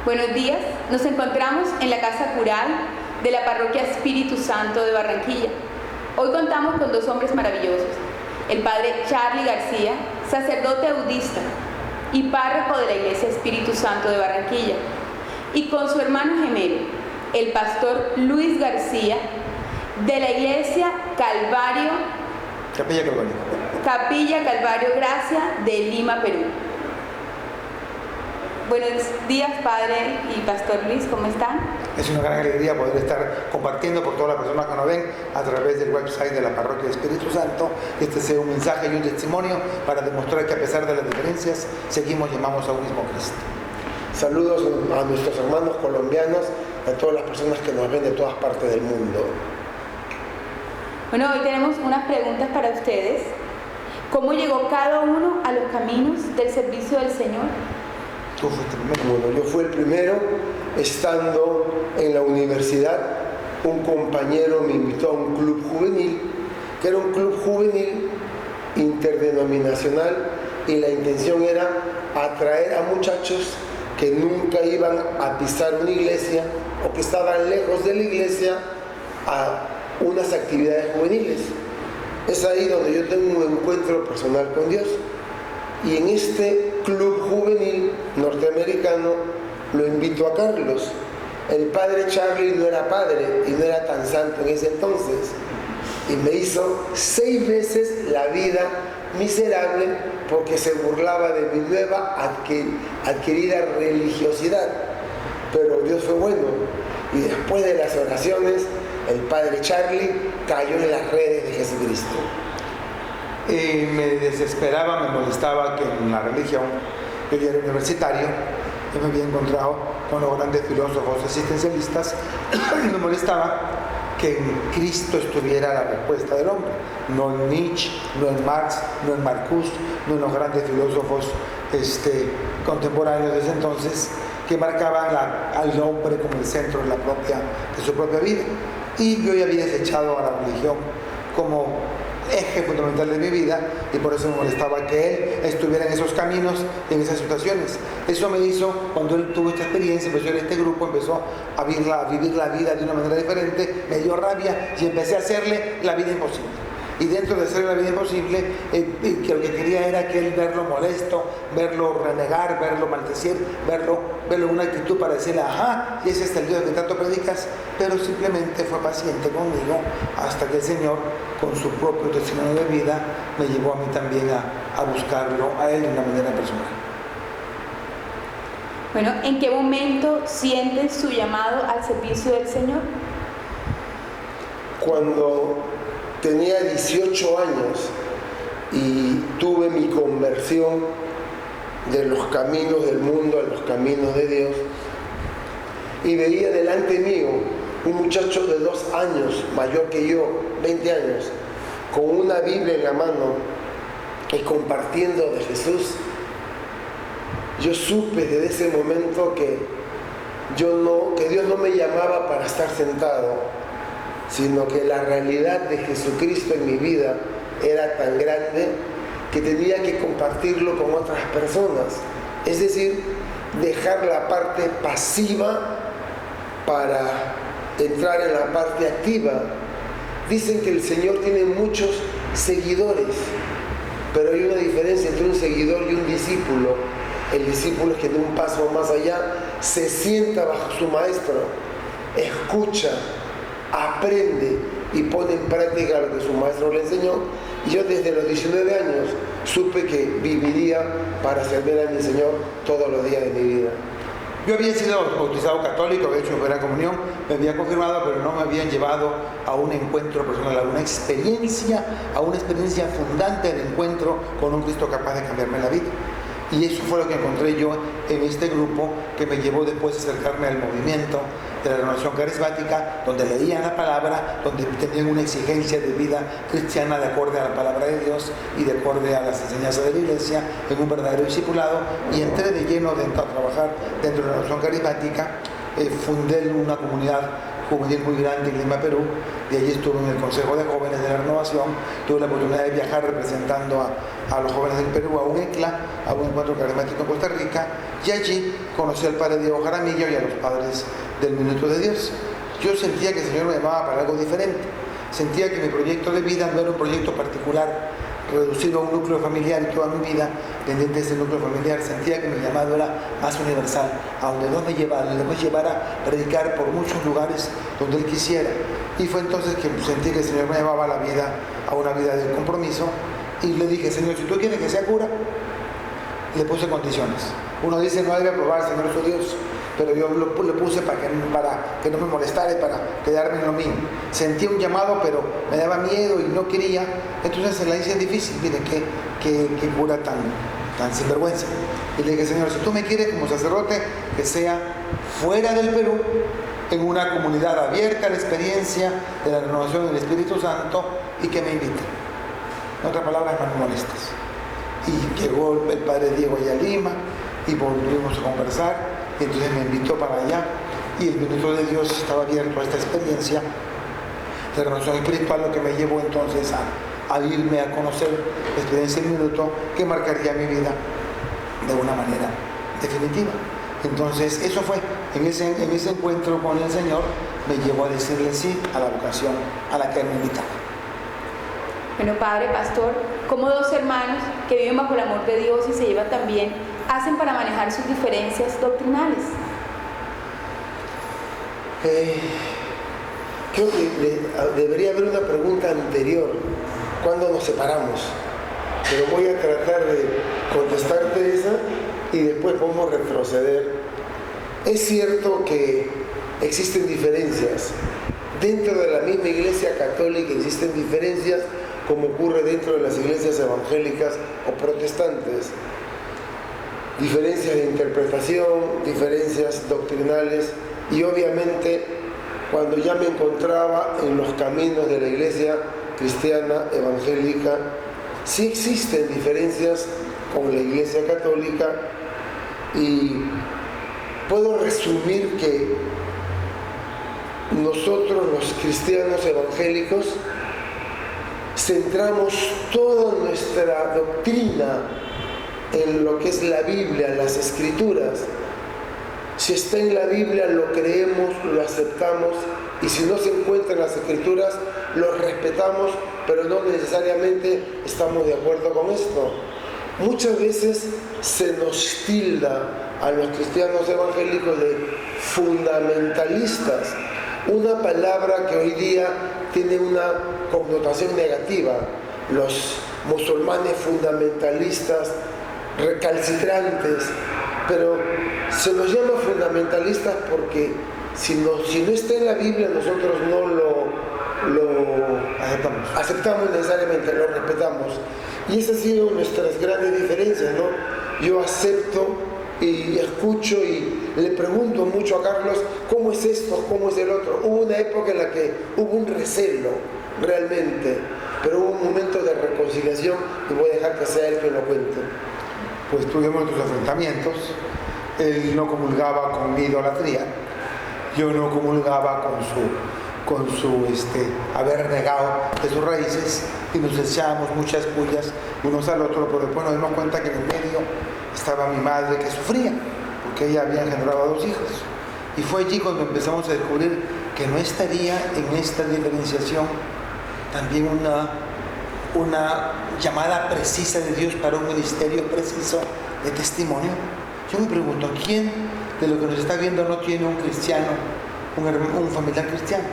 Buenos días, nos encontramos en la Casa Cural de la Parroquia Espíritu Santo de Barranquilla. Hoy contamos con dos hombres maravillosos, el Padre Charly García, sacerdote audista y párroco de la Iglesia Espíritu Santo de Barranquilla, y con su hermano gemelo, el Pastor Luis García, de la Iglesia Capilla Calvario Gracia de Lima, Perú. Buenos días, Padre y Pastor Luis, ¿cómo están? Es una gran alegría poder estar compartiendo por todas las personas que nos ven a través del website de la Parroquia Espíritu Santo. Este sea un mensaje y un testimonio para demostrar que a pesar de las diferencias, seguimos llamados a un mismo Cristo. Saludos a nuestros hermanos colombianos, a todas las personas que nos ven de todas partes del mundo. Bueno, hoy tenemos unas preguntas para ustedes. ¿Cómo llegó cada uno a los caminos del servicio del Señor? Tú fuiste el primero. Bueno, yo fui el primero. Estando en la universidad, un compañero me invitó a un club juvenil, que era un club juvenil interdenominacional, y la intención era atraer a muchachos que nunca iban a pisar una iglesia o que estaban lejos de la iglesia a unas actividades juveniles. Es ahí donde yo tengo un encuentro personal con Dios. Y en este club juvenil norteamericano lo invito a Carlos. El padre Charly no era padre y no era tan santo en ese entonces. Y me hizo 6 veces la vida miserable porque se burlaba de mi nueva adquirida religiosidad. Pero Dios fue bueno. Y después de las oraciones, el padre Charly cayó en las redes de Jesucristo. Me desesperaba, me molestaba que en la religión, yo era universitario, yo me había encontrado con los grandes filósofos existencialistas y me molestaba que en Cristo estuviera la respuesta del hombre, no en Nietzsche, no en Marx, no en Marcuse, no en los grandes filósofos contemporáneos de ese entonces, que marcaban al hombre como el centro de su propia vida. Y yo ya había desechado a la religión como eje fundamental de mi vida, y por eso me molestaba que él estuviera en esos caminos y en esas situaciones. Eso me hizo, cuando él tuvo esta experiencia, empezó en este grupo, empezó a vivir la vida de una manera diferente, me dio rabia y empecé a hacerle la vida imposible. Y dentro de hacerle la vida imposible, que lo que quería era que él verlo molesto, verlo renegar, verlo maldecir, verlo en una actitud para decirle, ajá, y ese es el Dios que tanto predicas, pero simplemente fue paciente conmigo hasta que el Señor, con su propio testimonio de vida, me llevó a mí también a buscarlo a él de una manera personal. Bueno, ¿en qué momento sienten su llamado al servicio del Señor? Cuando tenía 18 años y tuve mi conversión de los caminos del mundo a los caminos de Dios, y veía delante mío un muchacho de 2 años, mayor que yo, 20 años, con una Biblia en la mano y compartiendo de Jesús. Yo supe desde ese momento que Dios no me llamaba para estar sentado, sino que la realidad de Jesucristo en mi vida era tan grande que tenía que compartirlo con otras personas. Es decir, dejar la parte pasiva para entrar en la parte activa. Dicen que el Señor tiene muchos seguidores, pero hay una diferencia entre un seguidor y un discípulo. El discípulo es que da un paso más allá, se sienta bajo su maestro, escucha, aprende y pone en práctica lo que su maestro le enseñó. Y yo desde los 19 años supe que viviría para servir a mi Señor todos los días de mi vida. Yo había sido bautizado católico, había hecho mi primera comunión, me había confirmado, pero no me habían llevado a un encuentro personal, a una experiencia fundante del encuentro con un Cristo capaz de cambiarme la vida. Y eso fue lo que encontré yo en este grupo, que me llevó después a acercarme al movimiento de la renovación carismática, donde leían la palabra, donde tenían una exigencia de vida cristiana de acuerdo a la palabra de Dios y de acuerdo a las enseñanzas de la iglesia, en un verdadero discipulado, y entré de lleno a trabajar dentro de la renovación carismática. Fundé una comunidad juvenil muy grande en Lima, Perú. De allí estuve en el Consejo de Jóvenes de la Renovación. Tuve la oportunidad de viajar representando a los jóvenes del Perú a un ECLA, a un encuentro carismático en Costa Rica, y allí conocí al padre Diego Jaramillo y a los padres del Minuto de Dios. Yo sentía que el Señor me llamaba para algo diferente. Sentía que mi proyecto de vida no era un proyecto particular, reducido a un núcleo familiar y toda mi vida pendiente de ese núcleo familiar. Sentía que mi llamado era más universal, a donde Dios me llevara a predicar por muchos lugares donde Él quisiera. Y fue entonces que sentí que el Señor me llevaba a una vida de compromiso, y le dije: Señor, si tú quieres que sea cura, le puse condiciones. Uno dice: no debe probar, Señor, su Dios, pero yo le puse para que no me molestara y para quedarme en lo mío. Sentía un llamado, pero me daba miedo y no quería. Entonces se la hice difícil. Mire, qué cura tan sinvergüenza. Y le dije: Señor, si tú me quieres como sacerdote, que sea fuera del Perú, en una comunidad abierta a la experiencia de la renovación del Espíritu Santo, y que me invite. En otras palabras, no me molestes. Y llegó el padre Diego allá a Lima, y volvimos a conversar, y entonces me invitó para allá, y el Minuto de Dios estaba abierto a esta experiencia de renovación espiritual, lo que me llevó entonces a irme a conocer la experiencia del Minuto, que marcaría mi vida de una manera definitiva. Entonces eso fue, en ese encuentro con el Señor, me llevó a decirle sí a la vocación a la que Él me invitaba. Bueno, padre, pastor, ¿cómo dos hermanos que viven bajo el amor de Dios y se llevan tan bien hacen para manejar sus diferencias doctrinales? Creo que debería haber una pregunta anterior: ¿cuándo nos separamos? Pero voy a tratar de contestarte esa y después podemos retroceder. Es cierto que existen diferencias. Dentro de la misma Iglesia Católica existen diferencias, como ocurre dentro de las iglesias evangélicas o protestantes. Diferencias de interpretación, diferencias doctrinales, y obviamente cuando ya me encontraba en los caminos de la iglesia cristiana evangélica, sí existen diferencias con la iglesia católica, y puedo resumir que nosotros los cristianos evangélicos centramos toda nuestra doctrina en lo que es la Biblia, las Escrituras. Si está en la Biblia, lo creemos, lo aceptamos, y si no se encuentra en las Escrituras, lo respetamos, pero no necesariamente estamos de acuerdo con esto. Muchas veces se nos tilda a los cristianos evangélicos de fundamentalistas, una palabra que hoy día tiene una connotación negativa. Los musulmanes fundamentalistas, recalcitrantes, pero se nos llama fundamentalistas porque si no está en la Biblia, nosotros no lo aceptamos necesariamente, lo respetamos. Y esas han sido nuestras grandes diferencias, ¿no? Yo acepto y escucho y le pregunto mucho a Carlos: ¿cómo es esto? ¿Cómo es el otro? Hubo una época en la que hubo un recelo, realmente, pero hubo un momento de reconciliación, y voy a dejar que sea él quien lo cuente. Pues tuvimos nuestros enfrentamientos. Él no comulgaba con mi idolatría, yo no comulgaba con su haber negado de sus raíces, y nos echábamos muchas pullas unos al otro, pero después nos dimos cuenta que en el medio estaba mi madre, que sufría porque ella había engendrado a 2 hijos, y fue allí cuando empezamos a descubrir que no estaría en esta diferenciación también una llamada precisa de Dios para un ministerio preciso de testimonio. Yo me pregunto: ¿quién de lo que nos está viendo no tiene un cristiano, un familiar cristiano,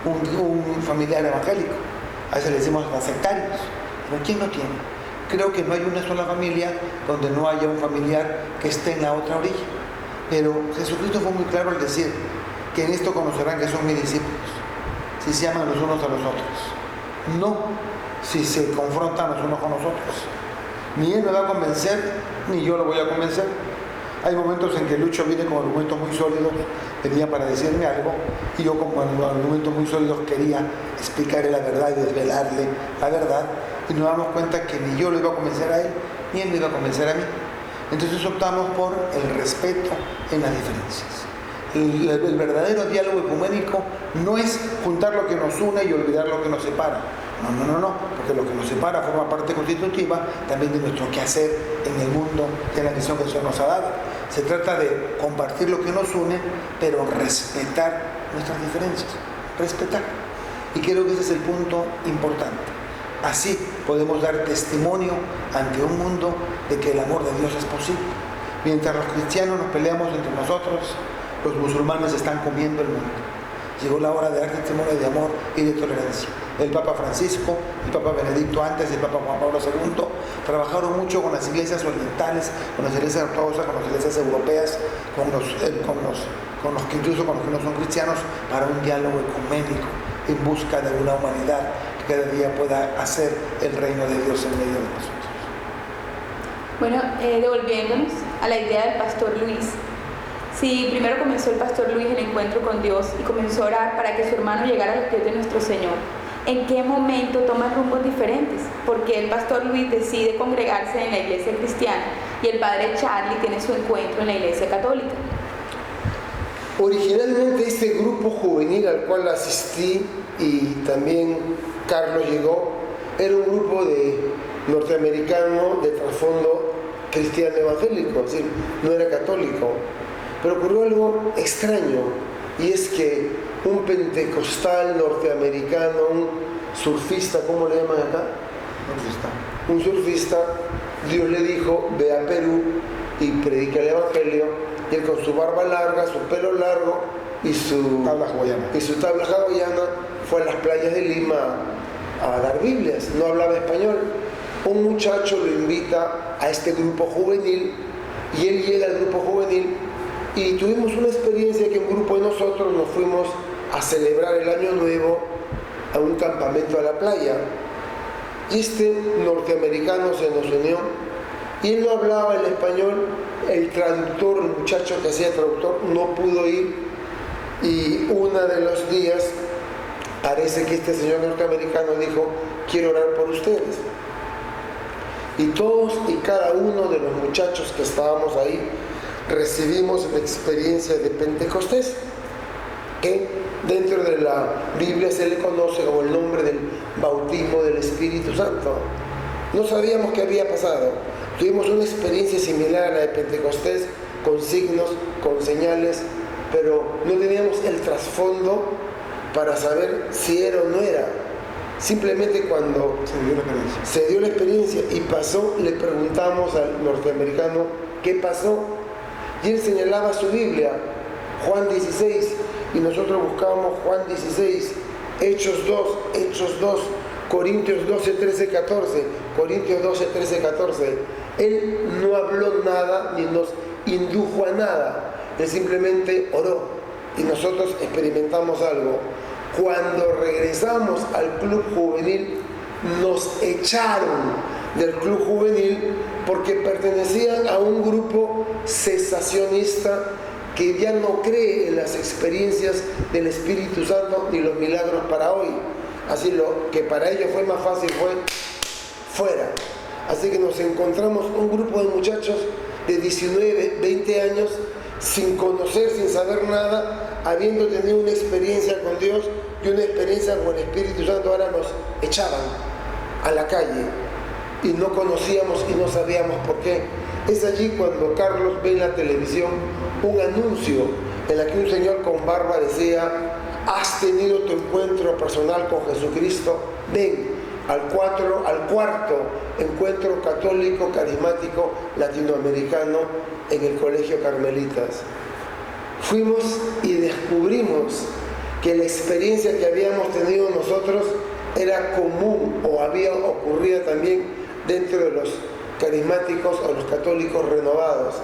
un familiar evangélico? A veces le decimos los sectarios, pero ¿quién no tiene? Creo que no hay una sola familia donde no haya un familiar que esté en la otra orilla. Pero Jesucristo fue muy claro al decir que en esto conocerán que son mis discípulos, si se aman los unos a los otros, no si se confrontan los unos con los otros. Ni él me va a convencer, ni yo lo voy a convencer. Hay momentos en que Lucho viene con argumentos muy sólidos, venía para decirme algo, y yo con argumentos muy sólidos quería explicarle la verdad y desvelarle la verdad, y nos damos cuenta que ni yo lo iba a convencer a él, ni él me iba a convencer a mí. Entonces optamos por el respeto en las diferencias. El verdadero diálogo ecuménico no es juntar lo que nos une y olvidar lo que nos separa. No, porque lo que nos separa forma parte constitutiva también de nuestro quehacer en el mundo, de la misión que el Señor nos ha dado. Se trata de compartir lo que nos une, pero respetar nuestras diferencias. Respetar. Y creo que ese es el punto importante. Así podemos dar testimonio ante un mundo de que el amor de Dios es posible. Mientras los cristianos nos peleamos entre nosotros, los musulmanes están comiendo el mundo. Llegó la hora de dar testimonio de amor y de tolerancia. El Papa Francisco, el Papa Benedicto antes y el Papa Juan Pablo II trabajaron mucho con las iglesias orientales, con las iglesias ortodoxas, con las iglesias europeas, incluso con los que no son cristianos, para un diálogo ecuménico en busca de una humanidad que cada día pueda hacer el reino de Dios en medio de nosotros. Bueno, devolviéndonos a la idea del pastor Luis. Si primero comenzó el pastor Luis el encuentro con Dios y comenzó a orar para que su hermano llegara a los pies de nuestro Señor, ¿en qué momento toma rumbos diferentes? Porque el pastor Luis decide congregarse en la iglesia cristiana y el padre Charlie tiene su encuentro en la iglesia católica. Originalmente este grupo juvenil al cual asistí y también Carlos llegó, era un grupo de norteamericano de trasfondo cristiano evangélico, es decir, no era católico. Pero ocurrió algo extraño, y es que un pentecostal norteamericano, un surfista, ¿cómo le llaman acá? Un surfista, Dios le dijo, ve a Perú y predica el evangelio, y él con su barba larga, su pelo largo y su tabla hawaiana fue a las playas de Lima a dar Biblias, no hablaba español. Un muchacho lo invita a este grupo juvenil y él llega al grupo juvenil y tuvimos una experiencia que un grupo de nosotros nos fuimos a celebrar el Año Nuevo a un campamento a la playa. Y este norteamericano se nos unió y él no hablaba el español, el traductor, el muchacho que hacía traductor, no pudo ir y uno de los días parece que este señor norteamericano dijo, quiero orar por ustedes. Y todos y cada uno de los muchachos que estábamos ahí recibimos la experiencia de Pentecostés, que dentro de la Biblia se le conoce como el nombre del bautismo del Espíritu Santo. No sabíamos qué había pasado. Tuvimos una experiencia similar a la de Pentecostés, con signos, con señales, pero no teníamos el trasfondo para saber si era o no era. Simplemente cuando se dio la experiencia y pasó, le preguntamos al norteamericano qué pasó. Y él señalaba su Biblia, Juan 16, y nosotros buscábamos Juan 16, Hechos 2, Corintios 12, 13, 14, Corintios 12, 13, 14. Él no habló nada ni nos indujo a nada, él simplemente oró y nosotros experimentamos algo. Cuando regresamos al club juvenil, nos echaron del club juvenil porque pertenecían a un grupo cesacionista que ya no cree en las experiencias del Espíritu Santo ni los milagros para hoy. Así lo que para ellos fue más fácil fue fuera. Así que nos encontramos un grupo de muchachos de 19, 20 años sin conocer, sin saber nada, habiendo tenido una experiencia con Dios y una experiencia con el Espíritu Santo, ahora nos echaban a la calle y no conocíamos y no sabíamos por qué. Es allí cuando Carlos ve en la televisión un anuncio en el que un señor con barba decía: has tenido tu encuentro personal con Jesucristo, ven al cuarto encuentro católico carismático latinoamericano en el Colegio Carmelitas. Fuimos y descubrimos que la experiencia que habíamos tenido nosotros era común o había ocurrido también dentro de los carismáticos o los católicos renovados.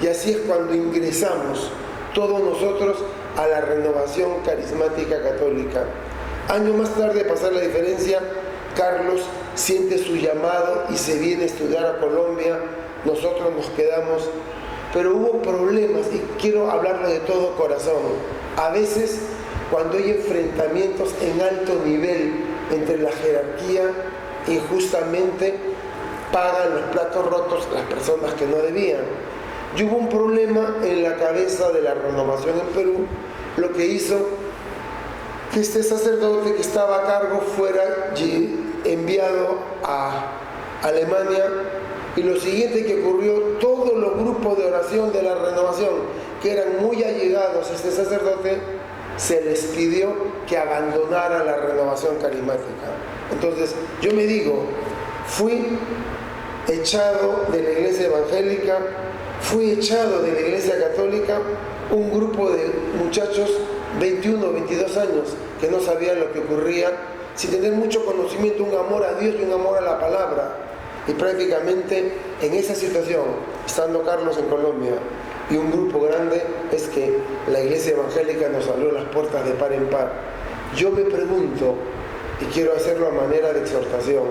Y así es cuando ingresamos todos nosotros a la renovación carismática católica. Años más tarde, pasar la diferencia, Carlos siente su llamado y se viene a estudiar a Colombia. Nosotros nos quedamos, pero hubo problemas y quiero hablarlo de todo corazón. A veces, cuando hay enfrentamientos en alto nivel entre la jerarquía, injustamente pagan los platos rotos las personas que no debían. Y hubo un problema en la cabeza de la renovación en Perú, lo que hizo que este sacerdote que estaba a cargo fuera enviado a Alemania Y lo siguiente que ocurrió, todos los grupos de oración de la renovación, que eran muy allegados a este sacerdote, se les pidió que abandonara la renovación carismática. Entonces, yo me digo, fui echado de la iglesia evangélica, fui echado de la iglesia católica, un grupo de muchachos, 21, 22 años, que no sabían lo que ocurría, sin tener mucho conocimiento, un amor a Dios y un amor a la palabra. Y prácticamente en esa situación, estando Carlos en Colombia y un grupo grande, es que la iglesia evangélica nos abrió las puertas de par en par. Yo me pregunto, y quiero hacerlo a manera de exhortación,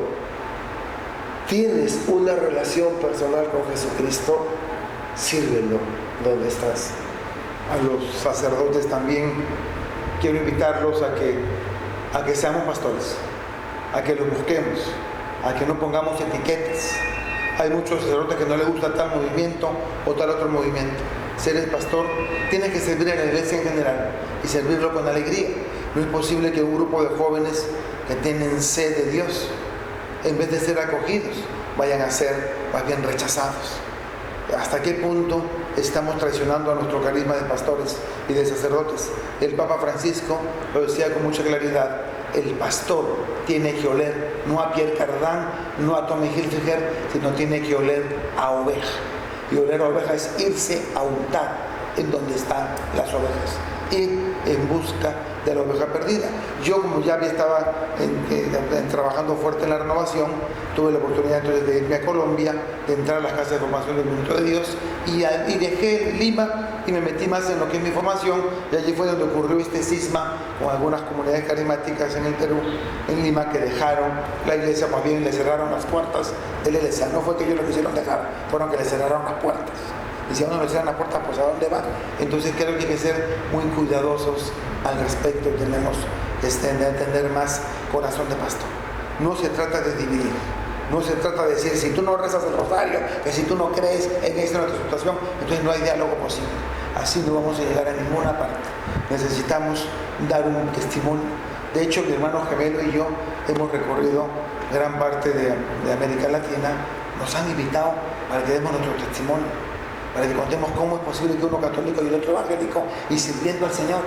¿tienes una relación personal con Jesucristo? Sírvelo donde estás. A los sacerdotes también quiero invitarlos a que seamos pastores, a que los busquemos, a que no pongamos etiquetas. Hay muchos sacerdotes que no les gusta tal movimiento o tal otro movimiento. Si eres pastor, tienes que servir a la iglesia en general y servirlo con alegría. No es posible que un grupo de jóvenes que tienen sed de Dios, en vez de ser acogidos, vayan a ser más bien rechazados. ¿Hasta qué punto estamos traicionando a nuestro carisma de pastores y de sacerdotes? El Papa Francisco lo decía con mucha claridad: el pastor tiene que oler no a Pierre Cardin, no a Tommy Hilfiger, sino tiene que oler a oveja. Y oler a oveja es irse a untar en donde están las ovejas, ir en busca de la oveja perdida. Yo, como ya estaba trabajando fuerte en la renovación, tuve la oportunidad entonces de irme a Colombia, de entrar a las casas de formación del Minuto de Dios, y dejé Lima y me metí más en lo que es mi formación, y allí fue donde ocurrió este cisma con algunas comunidades carismáticas en el Perú, en Lima, que dejaron la iglesia, más bien le cerraron las puertas de la iglesia. No fue que ellos lo quisieron dejar, fueron que le cerraron las puertas. Y si a uno le cierran las puertas, pues ¿a dónde van? Entonces creo que hay que ser muy cuidadosos al respecto. Tenemos que tener más corazón de pastor. No se trata de dividir. No se trata de decir, si tú no rezas el rosario, que si tú no crees en esta nuestra situación, entonces no hay diálogo posible. Así no vamos a llegar a ninguna parte. Necesitamos dar un testimonio. De hecho, mi hermano gemelo y yo hemos recorrido gran parte de América Latina. Nos han invitado para que demos nuestro testimonio, para que contemos cómo es posible que uno católico y el otro evangélico, y sirviendo al Señor.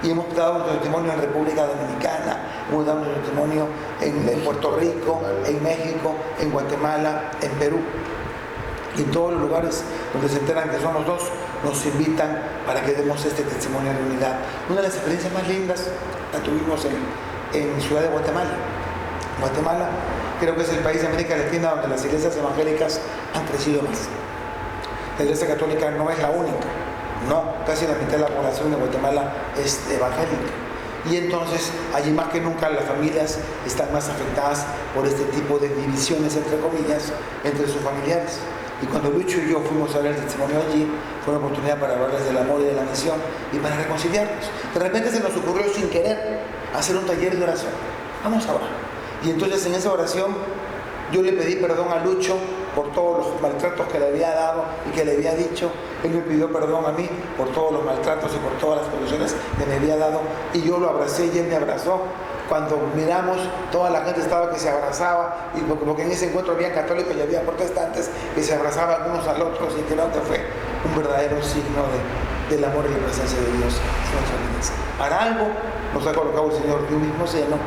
Y hemos dado nuestro testimonio en República Dominicana, hemos dado nuestro testimonio en Puerto Rico, en México, en Guatemala, en Perú. Y en todos los lugares donde se enteran que somos dos, nos invitan para que demos este testimonio de unidad. Una de las experiencias más lindas la tuvimos en Ciudad de Guatemala. Guatemala creo que es el país de América Latina donde las iglesias evangélicas han crecido más. La iglesia católica no es la única, no, casi la mitad de la población de Guatemala es evangélica. Y entonces, allí más que nunca las familias están más afectadas por este tipo de divisiones, entre comillas, entre sus familiares. Y cuando Lucho y yo fuimos a ver el testimonio allí, fue una oportunidad para hablarles del amor y de la misión y para reconciliarnos. De repente se nos ocurrió sin querer hacer un taller de oración. Vamos a orar. Y entonces en esa oración yo le pedí perdón a Lucho por todos los maltratos que le había dado y que le había dicho. Él me pidió perdón a mí por todos los maltratos y por todas las condiciones que me había dado. Y yo lo abracé y él me abrazó. Cuando miramos, toda la gente estaba que se abrazaba, y porque en ese encuentro había católicos y había protestantes que se abrazaban unos al otro, y creo que fue un verdadero signo del amor y la presencia de Dios en nuestra vida. Para algo nos ha colocado el Señor de un mismo seno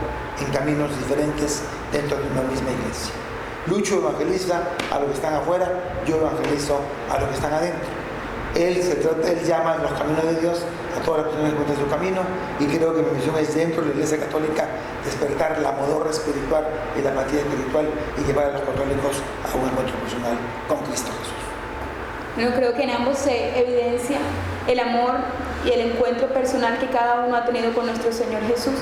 en caminos diferentes dentro de una misma iglesia. Lucho evangeliza a los que están afuera, yo evangelizo a los que están adentro. Él llama a los caminos de Dios a todas las personas que encuentran su camino, y creo que mi misión es dentro de la Iglesia Católica despertar la modorra espiritual y la apatía espiritual y llevar a los católicos a un encuentro personal con Cristo Jesús. Bueno, creo que en ambos se evidencia el amor y el encuentro personal que cada uno ha tenido con nuestro Señor Jesús.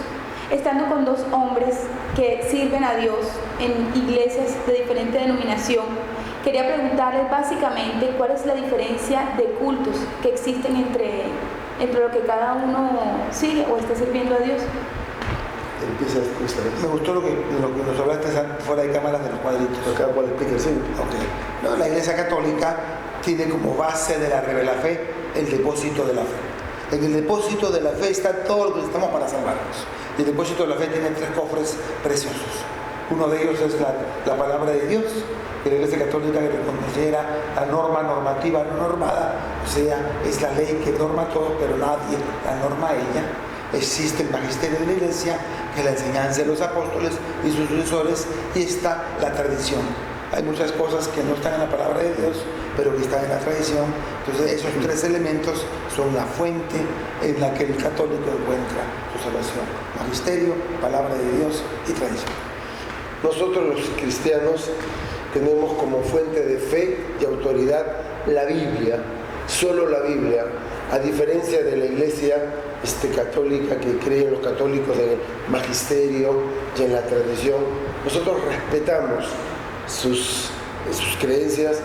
Estando con dos hombres que sirven a Dios en iglesias de diferente denominación, quería preguntarles básicamente cuál es la diferencia de cultos que existen entre lo que cada uno sigue o está sirviendo a Dios. Empieza esta vez. Me gustó lo que nos hablaste fuera de cámaras de los cuadritos. Cada cual explica el signo. Okay. No, la Iglesia Católica tiene como base de la fe el depósito de la fe. En el depósito de la fe está todo lo que necesitamos para salvarnos. Y el depósito de la fe tiene 3 cofres preciosos. Uno de ellos es la palabra de Dios, que la Iglesia Católica le considera la norma normativa no normada, o sea, es la ley que norma todo, pero nadie la norma a ella. Existe el magisterio de la Iglesia, que es la enseñanza de los apóstoles y sus sucesores, y está la tradición. Hay muchas cosas que no están en la palabra de Dios, pero que están en la tradición. Entonces esos tres elementos son la fuente en la que el católico encuentra su salvación: magisterio, palabra de Dios y tradición. Nosotros los cristianos tenemos como fuente de fe y autoridad la Biblia, solo la Biblia, a diferencia de la Iglesia católica, que cree en los católicos del magisterio y en la tradición. Nosotros respetamos sus creencias,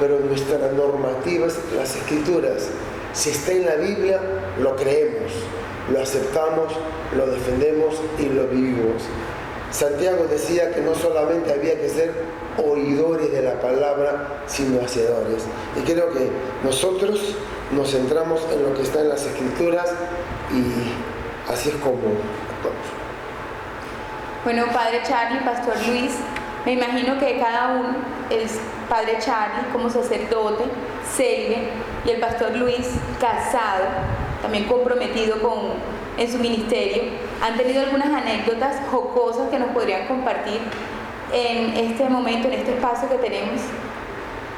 pero nuestra normativa es las Escrituras. Si está en la Biblia, lo creemos, lo aceptamos, lo defendemos y lo vivimos. Santiago decía que no solamente había que ser oidores de la palabra, sino hacedores. Y creo que nosotros nos centramos en lo que está en las Escrituras y así es como actuamos. Bueno, Padre Charlie, Pastor Luis, me imagino que cada uno, el Padre Charlie como sacerdote, célibe, y el Pastor Luis casado, también comprometido en su ministerio, han tenido algunas anécdotas jocosas que nos podrían compartir en este momento, en este espacio que tenemos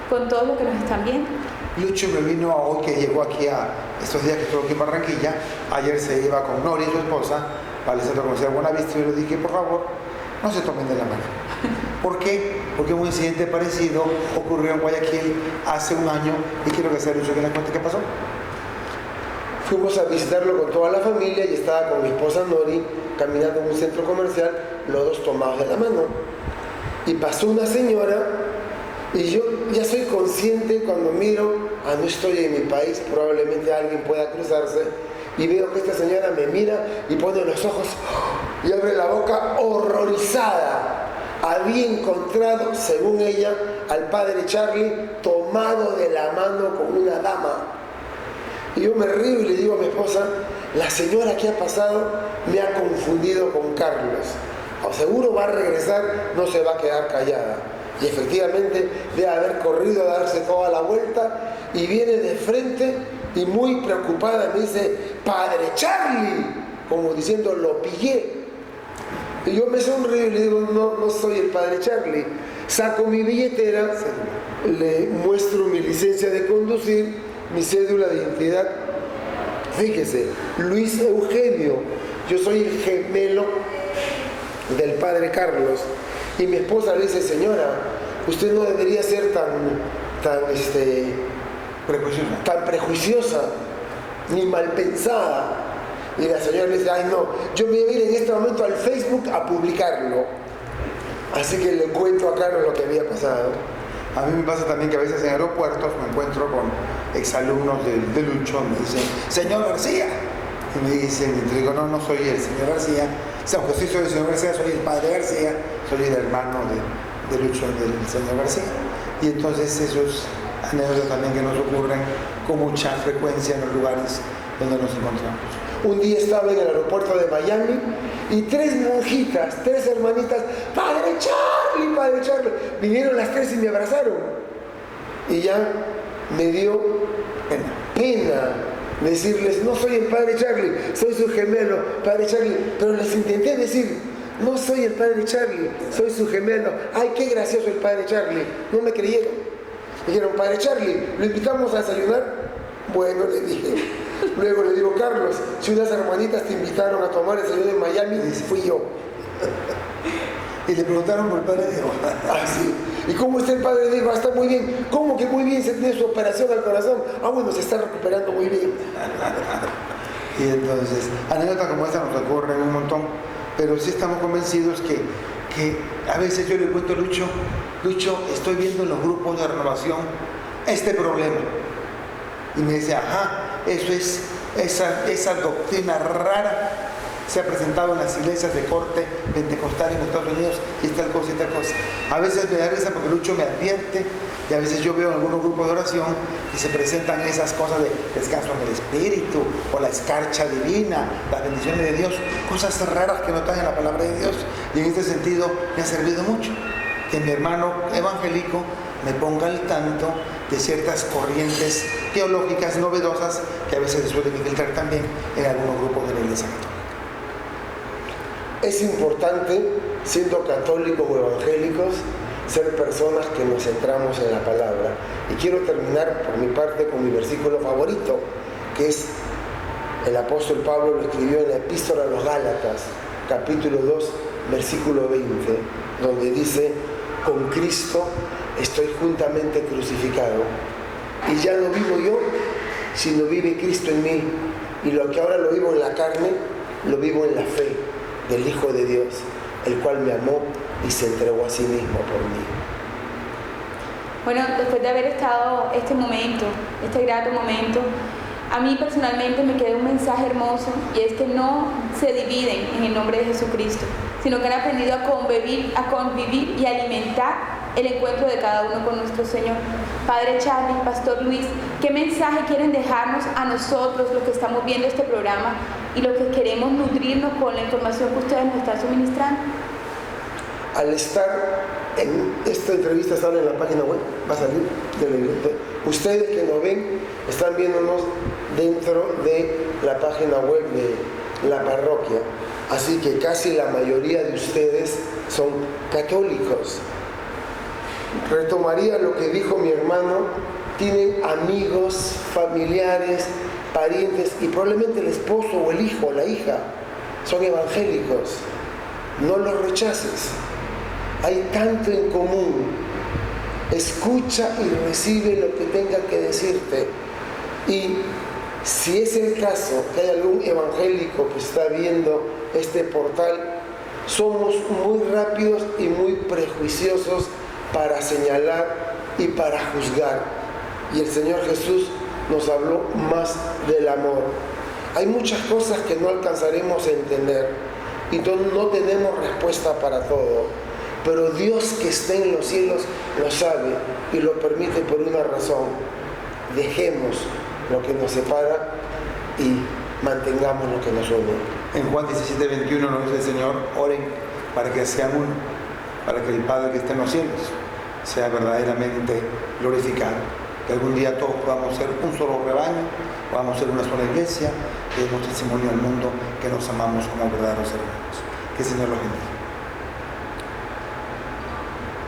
con todos los que nos están viendo. Lucho me vino hoy, que llegó aquí a estos días que estuvo aquí en Barranquilla. Ayer se iba con Nori, su esposa, para el centro comercial Buenavista, y yo le dije, por favor, no se tomen de la mano. ¿Por qué? Porque un incidente parecido ocurrió en Guayaquil hace un año, y quiero que sea Lucho que les cuente qué pasó. Fuimos a visitarlo con toda la familia y estaba con mi esposa Nori caminando en un centro comercial, los dos tomados de la mano. Y pasó una señora, y yo ya soy consciente cuando miro, no estoy en mi país, probablemente alguien pueda cruzarse, y veo que esta señora me mira y pone los ojos y abre la boca horrorizada. Había encontrado, según ella, al Padre Charlie tomado de la mano con una dama. Y yo me río y le digo a mi esposa, la señora que ha pasado me ha confundido con Carlos. O seguro va a regresar, no se va a quedar callada. Y efectivamente debe haber corrido a darse toda la vuelta y viene de frente y muy preocupada me dice, Padre Charlie, como diciendo, lo pillé. Y yo me sonrío y le digo, no soy el Padre Charlie. Saco mi billetera, le muestro mi licencia de conducir, mi cédula de identidad. Fíjese, Luis Eugenio, yo soy el gemelo del Padre Carlos. Y mi esposa le dice, señora, usted no debería ser tan prejuiciosa, ni mal pensada. Y la señora le dice, ay no, yo me voy a ir en este momento al Facebook a publicarlo. Así que le cuento a Carlos lo que había pasado. A mí me pasa también que a veces en aeropuertos me encuentro con exalumnos de Lucho, me dicen, señor García. Y me dicen, y digo, no soy el señor García. O sea, aunque sí soy el señor García, soy el Padre García, soy el hermano de Lucho, del señor García. Y entonces esos anécdotas también que nos ocurren con mucha frecuencia en los lugares donde nos encontramos. Un día estaba en el aeropuerto de Miami y 3 monjitas, 3 hermanitas, Padre Charlie, vinieron las 3 y me abrazaron. Y ya me dio pena decirles, no soy el Padre Charlie, soy su gemelo, Padre Charlie. Pero les intenté decir, no soy el Padre Charlie, soy su gemelo. Ay, qué gracioso el Padre Charlie. No me creyeron. Me dijeron, Padre Charlie, ¿lo invitamos a desayunar? Bueno, le dije. Luego le digo, Carlos, si unas hermanitas te invitaron a tomar el desayuno en Miami, fui yo. Y le preguntaron por el Padre Diego. Sí. ¿Y cómo está el Padre Diego? Está muy bien. ¿Cómo que muy bien? Se tiene su operación al corazón. Bueno, se está recuperando muy bien. Y entonces, anécdotas como esta nos ocurren un montón, pero sí estamos convencidos que a veces yo le cuento a Lucho, estoy viendo en los grupos de renovación este problema. Y me dice, eso es, esa doctrina rara se ha presentado en las iglesias de corte pentecostal en Estados Unidos y tal cosa y tal cosa. A veces me da risa porque Lucho me advierte Y a veces yo veo en algunos grupos de oración y se presentan esas cosas de descanso en el Espíritu, o la escarcha divina, las bendiciones de Dios, cosas raras que no están en la palabra de Dios. Y en este sentido me ha servido mucho que mi hermano evangélico me ponga al tanto de ciertas corrientes teológicas novedosas que a veces se suelen infiltrar también en algunos grupos de la Iglesia Católica. Es importante, siendo católicos o evangélicos, ser personas que nos centramos en la palabra. Y quiero terminar por mi parte con mi versículo favorito, que es el apóstol Pablo lo escribió en la Epístola a los Gálatas, capítulo 2, versículo 20, donde dice: con Cristo estoy juntamente crucificado, y ya no vivo yo, sino vive Cristo en mí, y lo que ahora lo vivo en la carne, lo vivo en la fe del Hijo de Dios, el cual me amó y se entregó a sí mismo por mí. Bueno, después de haber estado este grato momento, a mí personalmente me queda un mensaje hermoso, y es que no se dividen en el nombre de Jesucristo, sino que han aprendido a convivir y alimentar el encuentro de cada uno con nuestro Señor. Padre Charly, Pastor Luis, ¿qué mensaje quieren dejarnos a nosotros, los que estamos viendo este programa y los que queremos nutrirnos con la información que ustedes nos están suministrando? Al estar en esta entrevista, están en la página web, va a salir de la iglesia. Ustedes que nos ven, están viéndonos dentro de la página web de la parroquia. Así que casi la mayoría de ustedes son católicos. Retomaría lo que dijo mi hermano: tienen amigos, familiares, parientes, y probablemente el esposo o el hijo o la hija son evangélicos. No los rechaces. Hay tanto en común. Escucha y recibe lo que tenga que decirte. Y si es el caso que hay algún evangélico que está viendo este portal, somos muy rápidos y muy prejuiciosos para señalar y para juzgar. Y el Señor Jesús nos habló más del amor. Hay muchas cosas que no alcanzaremos a entender y no tenemos respuesta para todo. Pero Dios que está en los cielos lo sabe y lo permite por una razón. Dejemos lo que nos separa y mantengamos lo que nos une. En Juan 17:21 nos dice el Señor: oren para que sean uno, para que el Padre que está en los cielos sea verdaderamente glorificado. Que algún día todos podamos ser un solo rebaño, podamos ser una sola iglesia, que demos testimonio al mundo que nos amamos como verdaderos hermanos. Que el Señor los bendiga.